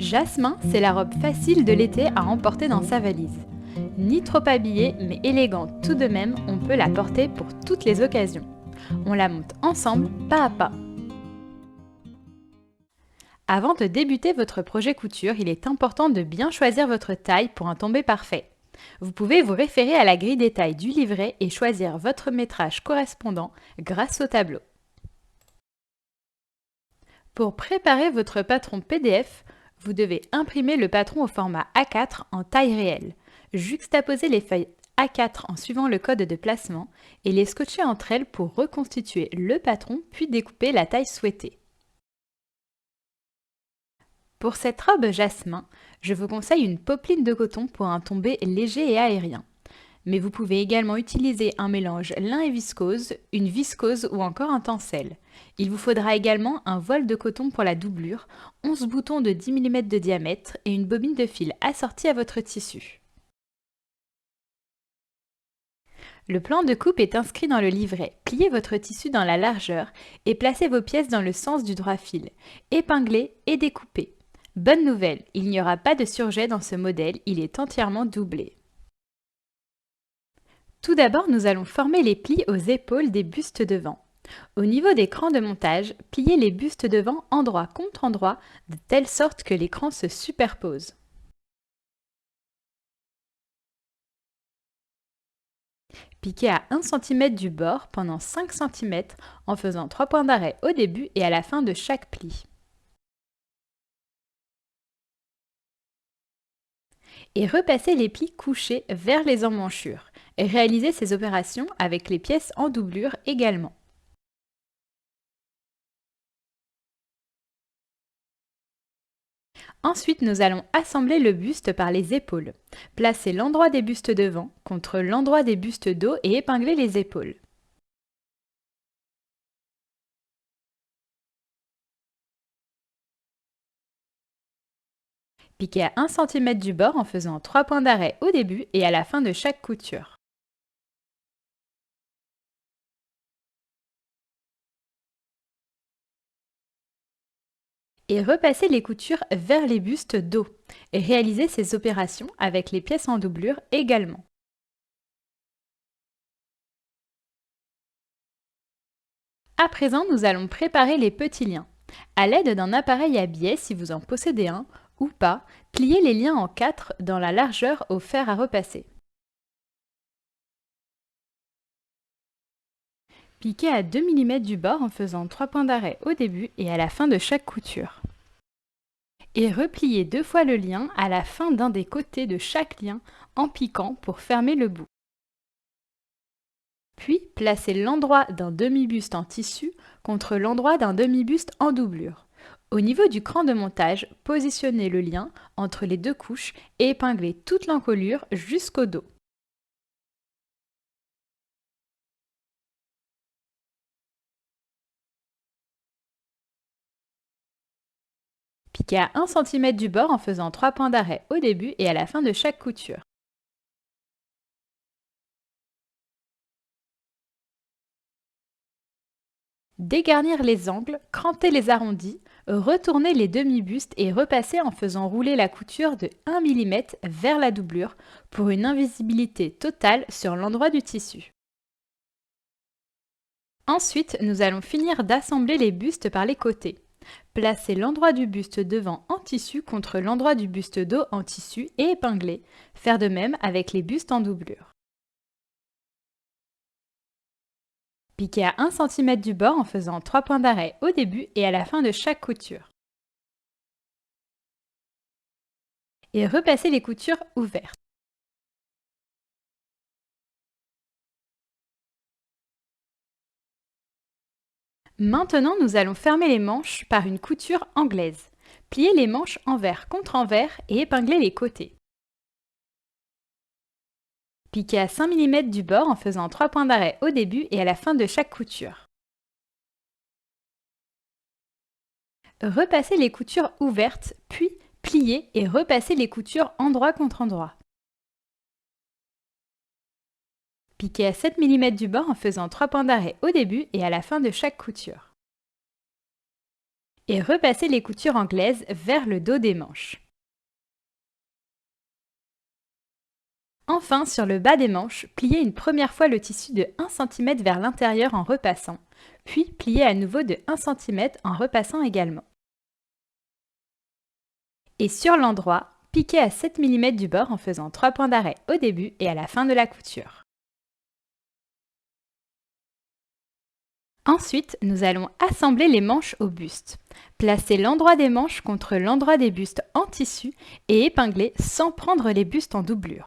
Jasmin, c'est la robe facile de l'été à emporter dans sa valise. Ni trop habillée, mais élégante tout de même, on peut la porter pour toutes les occasions. On la monte ensemble, pas à pas. Avant de débuter votre projet couture, il est important de bien choisir votre taille pour un tombé parfait. Vous pouvez vous référer à la grille des tailles du livret et choisir votre métrage correspondant grâce au tableau. Pour préparer votre patron PDF, vous devez imprimer le patron au format A4 en taille réelle, juxtaposer les feuilles A4 en suivant le code de placement et les scotcher entre elles pour reconstituer le patron puis découper la taille souhaitée. Pour cette robe jasmin, je vous conseille une popeline de coton pour un tombé léger et aérien. Mais vous pouvez également utiliser un mélange lin et viscose, une viscose ou encore un tencel. Il vous faudra également un voile de coton pour la doublure, 11 boutons de 10 mm de diamètre et une bobine de fil assortie à votre tissu. Le plan de coupe est inscrit dans le livret. Pliez votre tissu dans la largeur et placez vos pièces dans le sens du droit fil. Épinglez et découpez. Bonne nouvelle, il n'y aura pas de surjet dans ce modèle, il est entièrement doublé. Tout d'abord, nous allons former les plis aux épaules des bustes devant. Au niveau des crans de montage, pliez les bustes devant endroit contre endroit de telle sorte que les crans se superposent. Piquez à 1 cm du bord pendant 5 cm en faisant 3 points d'arrêt au début et à la fin de chaque pli. Et repassez les plis couchés vers les emmanchures. Et réalisez ces opérations avec les pièces en doublure également. Ensuite, nous allons assembler le buste par les épaules. Placez l'endroit des bustes devant contre l'endroit des bustes dos et épinglez les épaules. Piquez à 1 cm du bord en faisant 3 points d'arrêt au début et à la fin de chaque couture. Et repassez les coutures vers les bustes dos. Et réalisez ces opérations avec les pièces en doublure également. À présent, nous allons préparer les petits liens. À l'aide d'un appareil à biais, si vous en possédez un, ou pas, pliez les liens en 4 dans la largeur au fer à repasser. Piquez à 2 mm du bord en faisant 3 points d'arrêt au début et à la fin de chaque couture. Et repliez 2 fois le lien à la fin d'un des côtés de chaque lien en piquant pour fermer le bout. Puis, placez l'endroit d'un demi-buste en tissu contre l'endroit d'un demi-buste en doublure. Au niveau du cran de montage, positionnez le lien entre les deux couches et épinglez toute l'encolure jusqu'au dos. Piquez à 1 cm du bord en faisant 3 points d'arrêt au début et à la fin de chaque couture. Dégarnir les angles, cranter les arrondis, retourner les demi-bustes et repasser en faisant rouler la couture de 1 mm vers la doublure pour une invisibilité totale sur l'endroit du tissu. Ensuite, nous allons finir d'assembler les bustes par les côtés. Placez l'endroit du buste devant en tissu contre l'endroit du buste dos en tissu et épinglez. Faire de même avec les bustes en doublure. Piquez à 1 cm du bord en faisant 3 points d'arrêt au début et à la fin de chaque couture. Et repassez les coutures ouvertes. Maintenant, nous allons fermer les manches par une couture anglaise. Pliez les manches envers contre envers et épinglez les côtés. Piquez à 5 mm du bord en faisant 3 points d'arrêt au début et à la fin de chaque couture. Repassez les coutures ouvertes, puis pliez et repassez les coutures endroit contre endroit. Piquez à 7 mm du bord en faisant 3 points d'arrêt au début et à la fin de chaque couture. Et repassez les coutures anglaises vers le dos des manches. Enfin, sur le bas des manches, pliez une première fois le tissu de 1 cm vers l'intérieur en repassant, puis pliez à nouveau de 1 cm en repassant également. Et sur l'endroit, piquez à 7 mm du bord en faisant 3 points d'arrêt au début et à la fin de la couture. Ensuite, nous allons assembler les manches au buste. Placez l'endroit des manches contre l'endroit des bustes en tissu et épinglez sans prendre les bustes en doublure.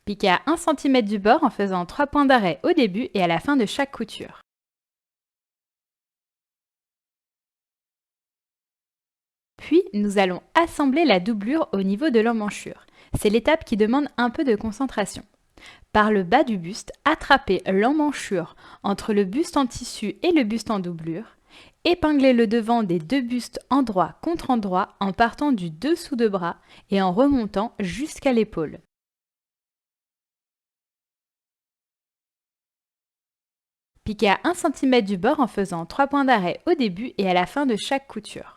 Piquez à 1 cm du bord en faisant 3 points d'arrêt au début et à la fin de chaque couture. Puis, nous allons assembler la doublure au niveau de l'emmanchure. C'est l'étape qui demande un peu de concentration. Par le bas du buste, attrapez l'emmanchure entre le buste en tissu et le buste en doublure. Épinglez le devant des deux bustes endroit contre endroit en partant du dessous de bras et en remontant jusqu'à l'épaule. Piquez à 1 cm du bord en faisant 3 points d'arrêt au début et à la fin de chaque couture.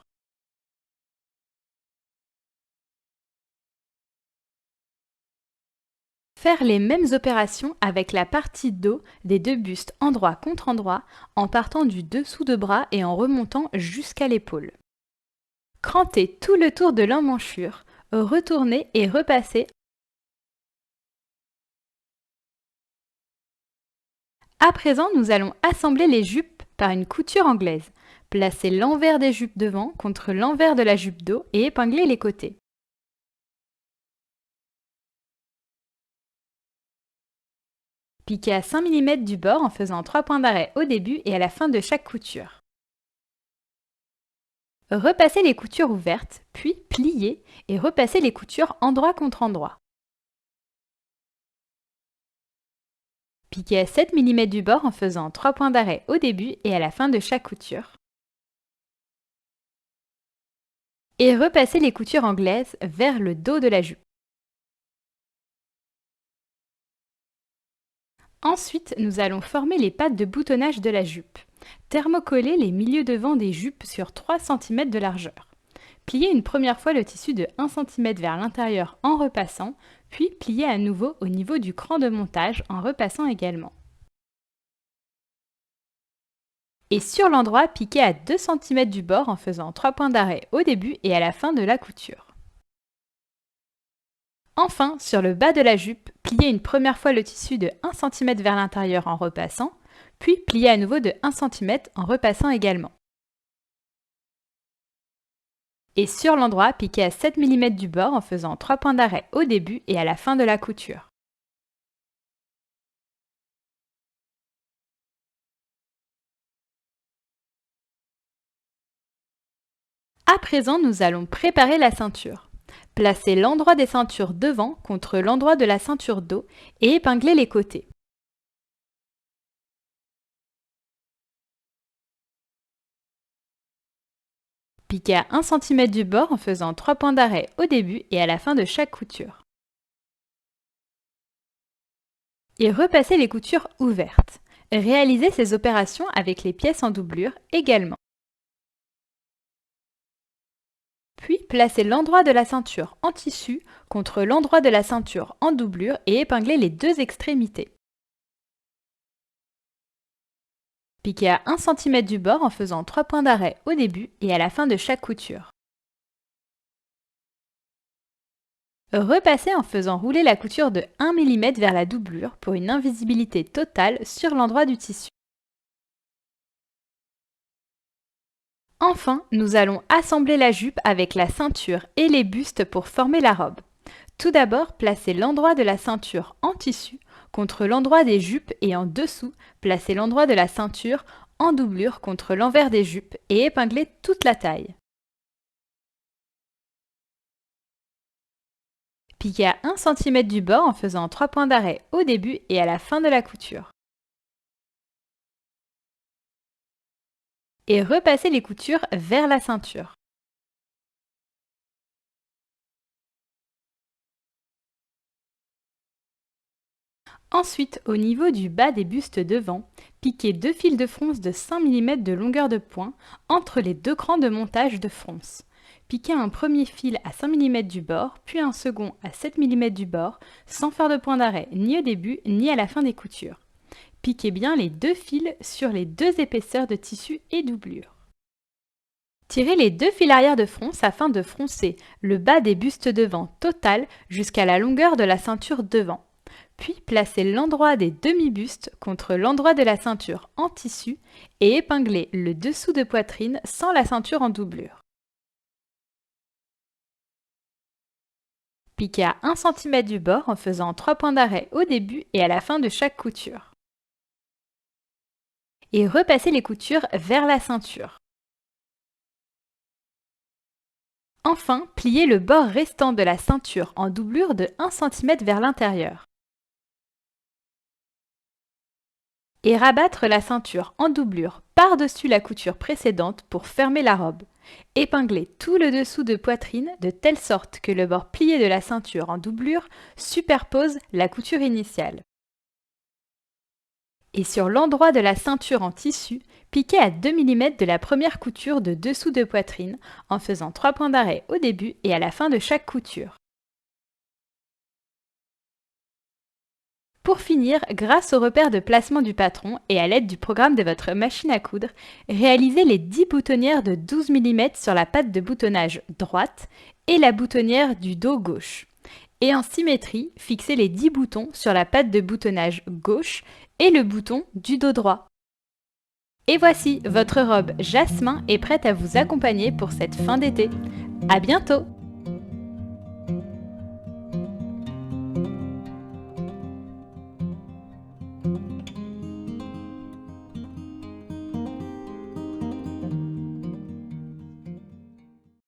Faire les mêmes opérations avec la partie dos des deux bustes endroit contre endroit en partant du dessous de bras et en remontant jusqu'à l'épaule. Crantez tout le tour de l'emmanchure, retournez et repassez. À présent, nous allons assembler les jupes par une couture anglaise. Placez l'envers des jupes devant contre l'envers de la jupe dos et épinglez les côtés. Piquez à 5 mm du bord en faisant 3 points d'arrêt au début et à la fin de chaque couture. Repassez les coutures ouvertes, puis pliez et repassez les coutures endroit contre endroit. Piquez à 7 mm du bord en faisant 3 points d'arrêt au début et à la fin de chaque couture. Et repassez les coutures anglaises vers le dos de la jupe. Ensuite, nous allons former les pattes de boutonnage de la jupe. Thermocollez les milieux devant des jupes sur 3 cm de largeur. Pliez une première fois le tissu de 1 cm vers l'intérieur en repassant, puis pliez à nouveau au niveau du cran de montage en repassant également. Et sur l'endroit, piquez à 2 cm du bord en faisant 3 points d'arrêt au début et à la fin de la couture. Enfin, sur le bas de la jupe, pliez une première fois le tissu de 1 cm vers l'intérieur en repassant, puis pliez à nouveau de 1 cm en repassant également. Et sur l'endroit, piquez à 7 mm du bord en faisant 3 points d'arrêt au début et à la fin de la couture. À présent, nous allons préparer la ceinture. Placez l'endroit des ceintures devant contre l'endroit de la ceinture dos et épinglez les côtés. Piquez à 1 cm du bord en faisant 3 points d'arrêt au début et à la fin de chaque couture. Et repassez les coutures ouvertes. Réalisez ces opérations avec les pièces en doublure également. Puis placez l'endroit de la ceinture en tissu contre l'endroit de la ceinture en doublure et épinglez les deux extrémités. Piquez à 1 cm du bord en faisant 3 points d'arrêt au début et à la fin de chaque couture. Repassez en faisant rouler la couture de 1 mm vers la doublure pour une invisibilité totale sur l'endroit du tissu. Enfin, nous allons assembler la jupe avec la ceinture et les bustes pour former la robe. Tout d'abord, placez l'endroit de la ceinture en tissu contre l'endroit des jupes et en dessous, placez l'endroit de la ceinture en doublure contre l'envers des jupes et épinglez toute la taille. Piquez à 1 cm du bord en faisant 3 points d'arrêt au début et à la fin de la couture. Et repassez les coutures vers la ceinture. Ensuite, au niveau du bas des bustes devant, piquez 2 fils de fronce de 5 mm de longueur de point entre les 2 crans de montage de fronce. Piquez un premier fil à 5 mm du bord, puis un second à 7 mm du bord, sans faire de point d'arrêt ni au début ni à la fin des coutures. Piquez bien les 2 fils sur les 2 épaisseurs de tissu et doublure. Tirez les 2 fils arrière de fronce afin de froncer le bas des bustes devant total jusqu'à la longueur de la ceinture devant. Puis placez l'endroit des demi-bustes contre l'endroit de la ceinture en tissu et épinglez le dessous de poitrine sans la ceinture en doublure. Piquez à 1 cm du bord en faisant 3 points d'arrêt au début et à la fin de chaque couture. Et repassez les coutures vers la ceinture. Enfin, pliez le bord restant de la ceinture en doublure de 1 cm vers l'intérieur. Et rabattre la ceinture en doublure par-dessus la couture précédente pour fermer la robe. Épinglez tout le dessous de poitrine de telle sorte que le bord plié de la ceinture en doublure superpose la couture initiale. Et sur l'endroit de la ceinture en tissu, piquez à 2 mm de la première couture de dessous de poitrine en faisant 3 points d'arrêt au début et à la fin de chaque couture. Pour finir, grâce au repère de placement du patron et à l'aide du programme de votre machine à coudre, réalisez les 10 boutonnières de 12 mm sur la patte de boutonnage droite et la boutonnière du dos gauche. Et en symétrie, fixez les 10 boutons sur la patte de boutonnage gauche et le bouton du dos droit. Et voici, votre robe jasmin est prête à vous accompagner pour cette fin d'été. À bientôt!